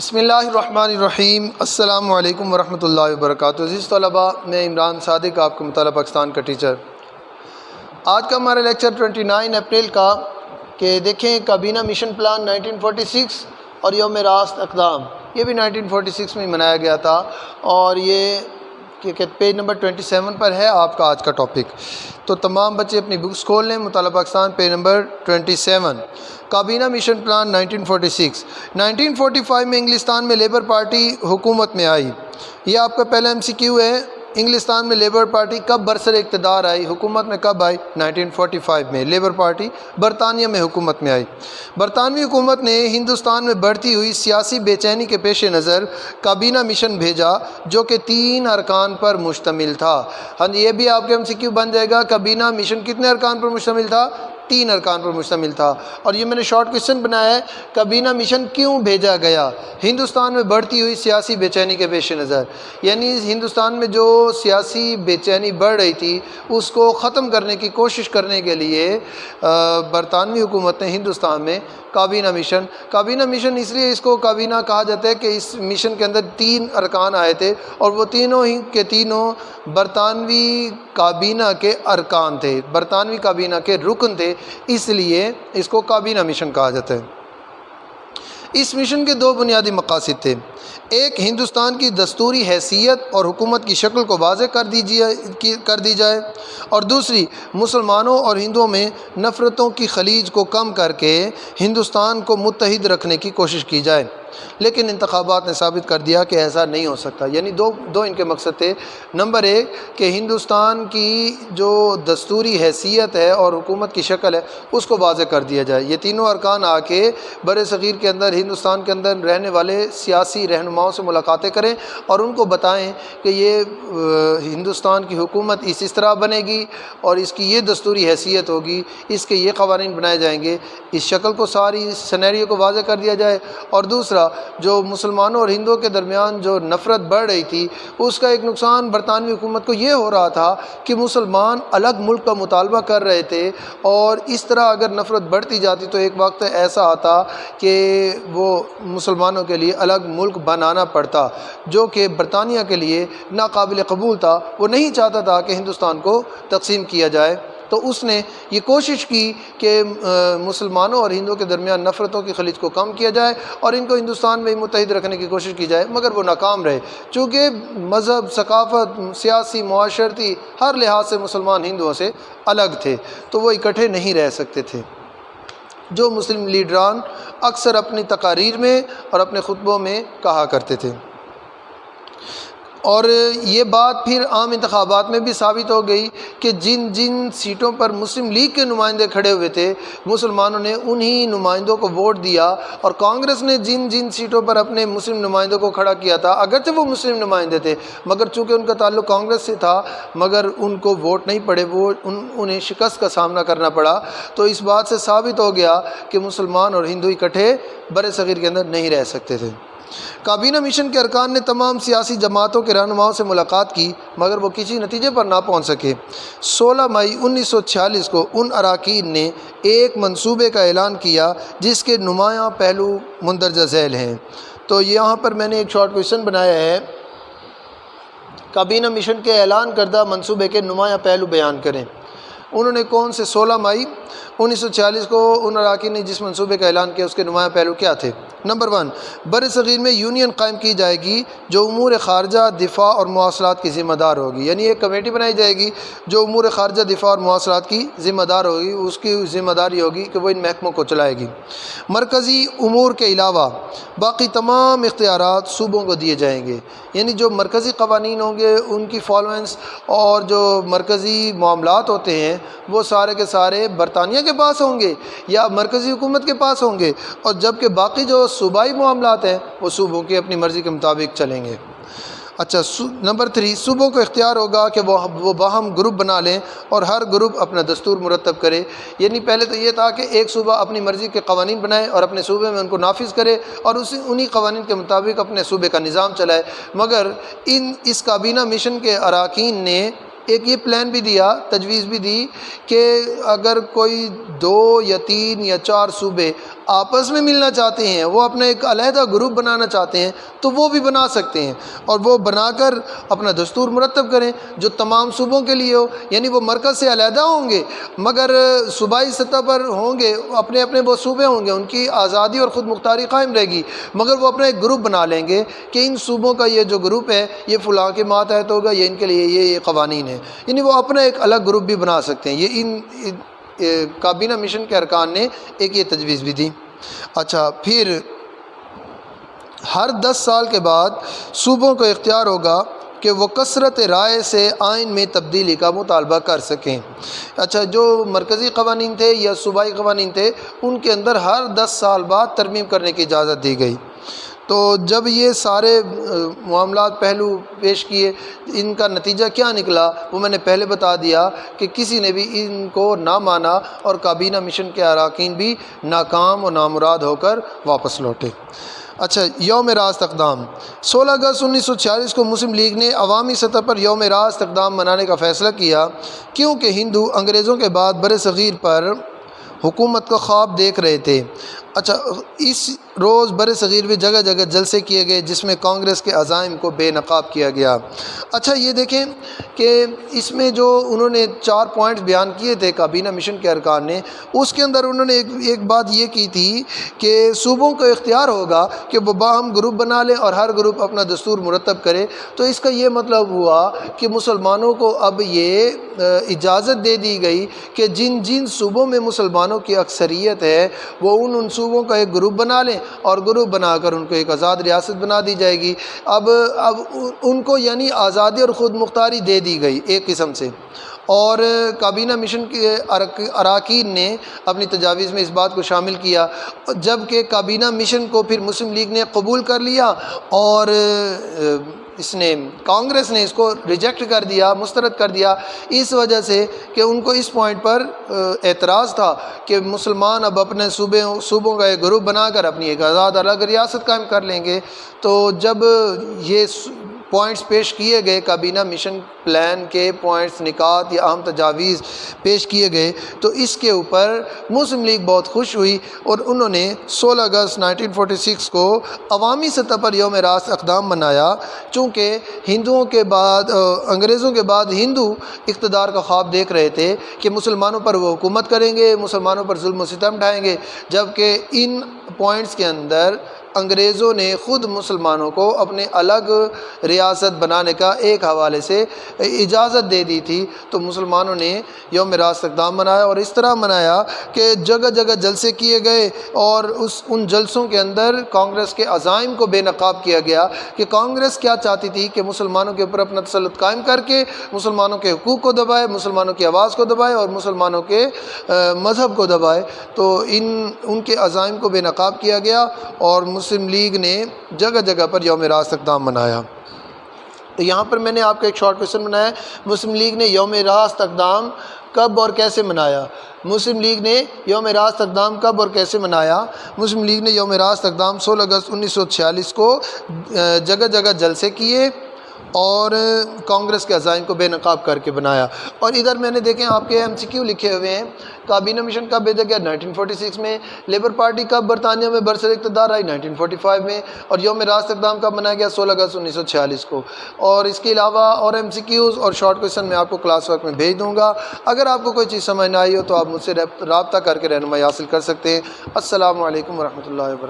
بسم اللہ الرحمن الرحیم۔ السلام علیکم ورحمۃ اللہ وبرکاتہ۔ عزیز طلباء، میں عمران صادق، آپ کا مطالعہ پاکستان کا ٹیچر۔ آج کا ہمارا لیکچر 29 اپریل کا کہ دیکھیں کابینہ مشن پلان 1946 اور یوم راست اقدام، یہ بھی 1946 میں منایا گیا تھا، اور یہ کہ پیج نمبر 27 پر ہے آپ کا آج کا ٹاپک۔ تو تمام بچے اپنی بکس کھول لیں۔ مطالعہ پاکستان پیج نمبر 27، کابینہ مشن پلان 1946۔ 1945 میں انگلستان میں لیبر پارٹی حکومت میں آئی۔ یہ آپ کا پہلا MCQ ہے۔ انگلستان میں لیبر پارٹی کب برسر اقتدار آئی، حکومت میں کب آئی؟ 1945 میں لیبر پارٹی برطانیہ میں حکومت میں آئی۔ برطانوی حکومت نے ہندوستان میں بڑھتی ہوئی سیاسی بے چینی کے پیش نظر کابینہ مشن بھیجا، جو کہ 3 ارکان پر مشتمل تھا۔ ہاں جی، یہ بھی آپ کے MCQ بن جائے گا۔ کابینہ مشن کتنے ارکان پر مشتمل تھا؟ 3 ارکان پر مشتمل تھا۔ اور یہ میں نے شارٹ کویشچن بنایا ہے، کابینہ مشن کیوں بھیجا گیا؟ ہندوستان میں بڑھتی ہوئی سیاسی بے چینی کے پیش نظر، یعنی ہندوستان میں جو سیاسی بے چینی بڑھ رہی تھی اس کو ختم کرنے کی کوشش کرنے کے لیے برطانوی حکومت نے ہندوستان میں کابینہ مشن اس لیے اس کو کابینہ کہا جاتا ہے کہ اس مشن کے اندر 3 ارکان آئے تھے، اور وہ تینوں ہی کے تینوں برطانوی کابینہ کے ارکان تھے، برطانوی کابینہ کے رکن تھے، اس لیے اس کو کابینہ مشن کہا جاتا ہے۔ اس مشن کے 2 بنیادی مقاصد تھے۔ ایک، ہندوستان کی دستوری حیثیت اور حکومت کی شکل کو واضح کر دی جائے، اور دوسری، مسلمانوں اور ہندوؤں میں نفرتوں کی خلیج کو کم کر کے ہندوستان کو متحد رکھنے کی کوشش کی جائے۔ لیکن انتخابات نے ثابت کر دیا کہ ایسا نہیں ہو سکتا۔ یعنی دو ان کے مقصد تھے۔ نمبر 1 کہ ہندوستان کی جو دستوری حیثیت ہے اور حکومت کی شکل ہے اس کو واضح کر دیا جائے۔ یہ تینوں ارکان آ کے بر صغیر کے اندر، ہندوستان کے اندر رہنے والے سیاسی رہنماؤں سے ملاقاتیں کریں اور ان کو بتائیں کہ یہ ہندوستان کی حکومت اس طرح بنے گی اور اس کی یہ دستوری حیثیت ہوگی، اس کے یہ قوانین بنائے جائیں گے، اس شکل کو، ساری سینیریو کو واضح کر دیا جائے۔ اور دوسرا، جو مسلمانوں اور ہندوؤں کے درمیان جو نفرت بڑھ رہی تھی، اس کا ایک نقصان برطانوی حکومت کو یہ ہو رہا تھا کہ مسلمان الگ ملک کا مطالبہ کر رہے تھے، اور اس طرح اگر نفرت بڑھتی جاتی تو ایک وقت ایسا آتا کہ وہ مسلمانوں کے لیے الگ ملک بنانا پڑتا، جو کہ برطانیہ کے لیے ناقابل قبول تھا۔ وہ نہیں چاہتا تھا کہ ہندوستان کو تقسیم کیا جائے، تو اس نے یہ کوشش کی کہ مسلمانوں اور ہندوؤں کے درمیان نفرتوں کی خلیج کو کم کیا جائے اور ان کو ہندوستان میں متحد رکھنے کی کوشش کی جائے، مگر وہ ناکام رہے، چونکہ مذہب، ثقافت، سیاسی، معاشرتی ہر لحاظ سے مسلمان ہندوؤں سے الگ تھے، تو وہ اکٹھے نہیں رہ سکتے تھے۔ جو مسلم لیڈران اکثر اپنی تقاریر میں اور اپنے خطبوں میں کہا کرتے تھے، اور یہ بات پھر عام انتخابات میں بھی ثابت ہو گئی کہ جن سیٹوں پر مسلم لیگ کے نمائندے کھڑے ہوئے تھے، مسلمانوں نے انہی نمائندوں کو ووٹ دیا، اور کانگریس نے جن سیٹوں پر اپنے مسلم نمائندوں کو کھڑا کیا تھا، اگرچہ وہ مسلم نمائندے تھے مگر چونکہ ان کا تعلق کانگریس سے تھا، مگر ان کو ووٹ نہیں پڑے، انہیں شکست کا سامنا کرنا پڑا۔ تو اس بات سے ثابت ہو گیا کہ مسلمان اور ہندو اکٹھے بر صغیر کے اندر نہیں رہ سکتے تھے۔ کابینہ مشن کے ارکان نے تمام سیاسی جماعتوں کے رہنماؤں سے ملاقات کی، مگر وہ کسی نتیجے پر نہ پہنچ سکے۔ 16 مئی 1946 کو ان اراکین نے ایک منصوبے کا اعلان کیا جس کے نمایاں پہلو مندرجہ ذیل ہیں۔ تو یہاں پر میں نے ایک شارٹ کویشچن بنایا ہے، کابینہ مشن کے اعلان کردہ منصوبے کے نمایاں پہلو بیان کریں۔ انہوں نے کون سے 16 مئی 1946 کو ان اراکین نے جس منصوبے کا اعلان کیا اس کے نمایاں پہلو کیا تھے؟ نمبر 1، بر صغیر میں یونین قائم کی جائے گی جو امور خارجہ، دفاع اور مواصلات کی ذمہ دار ہوگی۔ یعنی ایک کمیٹی بنائی جائے گی جو امور خارجہ، دفاع اور مواصلات کی ذمہ دار ہوگی، اس کی ذمہ داری ہوگی کہ وہ ان محکموں کو چلائے گی۔ مرکزی امور کے علاوہ باقی تمام اختیارات صوبوں کو دیے جائیں گے، یعنی جو مرکزی قوانین ہوں گے ان کی فالوئنس اور جو مرکزی معاملات ہوتے ہیں وہ سارے کے سارے برطانیہ کے پاس ہوں گے یا مرکزی حکومت کے پاس ہوں گے، اور جبکہ باقی جو صوبائی معاملات ہیں وہ صوبوں کی اپنی مرضی کے مطابق چلیں گے۔ اچھا، نمبر 3، صوبوں کو اختیار ہوگا کہ وہ باہم گروپ بنا لیں اور ہر گروپ اپنا دستور مرتب کرے۔ یعنی پہلے تو یہ تھا کہ ایک صوبہ اپنی مرضی کے قوانین بنائے اور اپنے صوبے میں ان کو نافذ کرے اور انہی قوانین کے مطابق اپنے صوبے کا نظام چلائے، مگر اس کابینہ مشن کے اراکین نے ایک یہ پلان بھی دیا، تجویز بھی دی کہ اگر کوئی 2 یا 3 یا 4 صوبے آپس میں ملنا چاہتے ہیں، وہ اپنا ایک علیحدہ گروپ بنانا چاہتے ہیں تو وہ بھی بنا سکتے ہیں، اور وہ بنا کر اپنا دستور مرتب کریں جو تمام صوبوں کے لیے ہو، یعنی وہ مرکز سے علیحدہ ہوں گے مگر صوبائی سطح پر ہوں گے، اپنے اپنے وہ صوبے ہوں گے، ان کی آزادی اور خود مختاری قائم رہے گی، مگر وہ اپنا ایک گروپ بنا لیں گے کہ ان صوبوں کا یہ جو گروپ ہے یہ فلاں کے ماتحت ہوگا، یہ ان کے لیے یہ قوانین ہیں، یعنی وہ اپنا ایک الگ گروپ بھی بنا سکتے ہیں۔ یہ ان کابینہ مشن کے ارکان نے ایک یہ تجویز بھی دی۔ اچھا، پھر ہر 10 سال کے بعد صوبوں کو اختیار ہوگا کہ وہ کثرت رائے سے آئین میں تبدیلی کا مطالبہ کر سکیں۔ اچھا، جو مرکزی قوانین تھے یا صوبائی قوانین تھے ان کے اندر ہر 10 سال بعد ترمیم کرنے کی اجازت دی گئی۔ تو جب یہ سارے معاملات پہلو پیش کیے، ان کا نتیجہ کیا نکلا وہ میں نے پہلے بتا دیا کہ کسی نے بھی ان کو نہ مانا اور کابینہ مشن کے اراکین بھی ناکام و نامراد ہو کر واپس لوٹے۔ اچھا، یوم راست اقدام 16 اگست 1946 کو مسلم لیگ نے عوامی سطح پر یوم راست اقدام منانے کا فیصلہ کیا، کیونکہ ہندو انگریزوں کے بعد بر صغیر پر حکومت کا خواب دیکھ رہے تھے۔ اچھا، اس روز بر صغیر میں جگہ جگہ جلسے کیے گئے جس میں کانگریس کے عزائم کو بے نقاب کیا گیا۔ اچھا، یہ دیکھیں کہ اس میں جو انہوں نے 4 پوائنٹس بیان کیے تھے کابینہ مشن کے ارکان نے، اس کے اندر انہوں نے ایک بات یہ کی تھی کہ صوبوں کو اختیار ہوگا کہ وہ باہم گروپ بنا لیں اور ہر گروپ اپنا دستور مرتب کرے۔ تو اس کا یہ مطلب ہوا کہ مسلمانوں کو اب یہ اجازت دے دی گئی کہ جن جن صوبوں میں مسلمانوں کی اکثریت ہے وہ ان صوبوں کا ایک گروپ بنا لیں اور گروپ بنا کر ان کو ایک آزاد ریاست بنا دی جائے گی۔ اب ان کو یعنی آزادی اور خود مختاری دے دی گئی ایک قسم سے، اور کابینہ مشن کے اراکین نے اپنی تجاویز میں اس بات کو شامل کیا، جبکہ کابینہ مشن کو پھر مسلم لیگ نے قبول کر لیا اور کانگریس نے اس کو ریجیکٹ کر دیا، مسترد کر دیا، اس وجہ سے کہ ان کو اس پوائنٹ پر اعتراض تھا کہ مسلمان اب اپنے صوبوں کا ایک گروپ بنا کر اپنی ایک آزاد الگ ریاست قائم کر لیں گے۔ تو جب یہ پوائنٹس پیش کیے گئے، کابینہ مشن پلان کے پوائنٹس، نکات یا اہم تجاویز پیش کیے گئے، تو اس کے اوپر مسلم لیگ بہت خوش ہوئی اور انہوں نے 16 اگست 1946 کو عوامی سطح پر یوم راست اقدام منایا، چونکہ ہندوؤں کے بعد انگریزوں کے بعد ہندو اقتدار کا خواب دیکھ رہے تھے کہ مسلمانوں پر وہ حکومت کریں گے، مسلمانوں پر ظلم و ستم ڈھائیں گے، جبکہ ان پوائنٹس کے اندر انگریزوں نے خود مسلمانوں کو اپنے الگ ریاست بنانے کا ایک حوالے سے اجازت دے دی تھی۔ تو مسلمانوں نے یوم راست اقدام منایا اور اس طرح منایا کہ جگہ جگہ جلسے کیے گئے اور ان جلسوں کے اندر کانگریس کے عزائم کو بے نقاب کیا گیا کہ کانگریس کیا چاہتی تھی کہ مسلمانوں کے اوپر اپنا تسلط قائم کر کے مسلمانوں کے حقوق کو دبائے، مسلمانوں کی آواز کو دبائے اور مسلمانوں کے مذہب کو دبائے۔ تو ان کے عزائم کو بے نقاب کیا گیا اور مسلم لیگ نے جگہ جگہ پر یوم راست اقدام منایا۔ تو یہاں پر میں نے آپ کا ایک شارٹ کویسچن بنایا ہے، مسلم لیگ نے یوم راست اقدام کب اور کیسے منایا؟ مسلم لیگ نے یوم راست اقدام کب اور کیسے منایا؟ مسلم لیگ نے یوم راست اقدام 16 اگست 1946 کو جگہ جگہ جلسے کیے اور کانگریس کے عزائم کو بے نقاب کر کے بنایا۔ اور ادھر میں نے دیکھیں آپ کے MCQ لکھے ہوئے ہیں، کابینہ مشن کب بھیجا گیا؟ 1946 میں۔ لیبر پارٹی کب برطانیہ میں برسر اقتدار آئی؟ 1945 میں۔ اور یوم راست اقدام کب منایا گیا؟ 16 اگست 1946 کو۔ اور اس کے علاوہ اور MCQs اور شارٹ کویسچن میں آپ کو کلاس ورک میں بھیج دوں گا۔ اگر آپ کو کوئی چیز سمجھ نہ آئی ہو تو آپ مجھ سے رابطہ کر کے رہنمائی حاصل کر سکتے ہیں۔ السلام علیکم ورحمۃ اللہ وبرکاتہ۔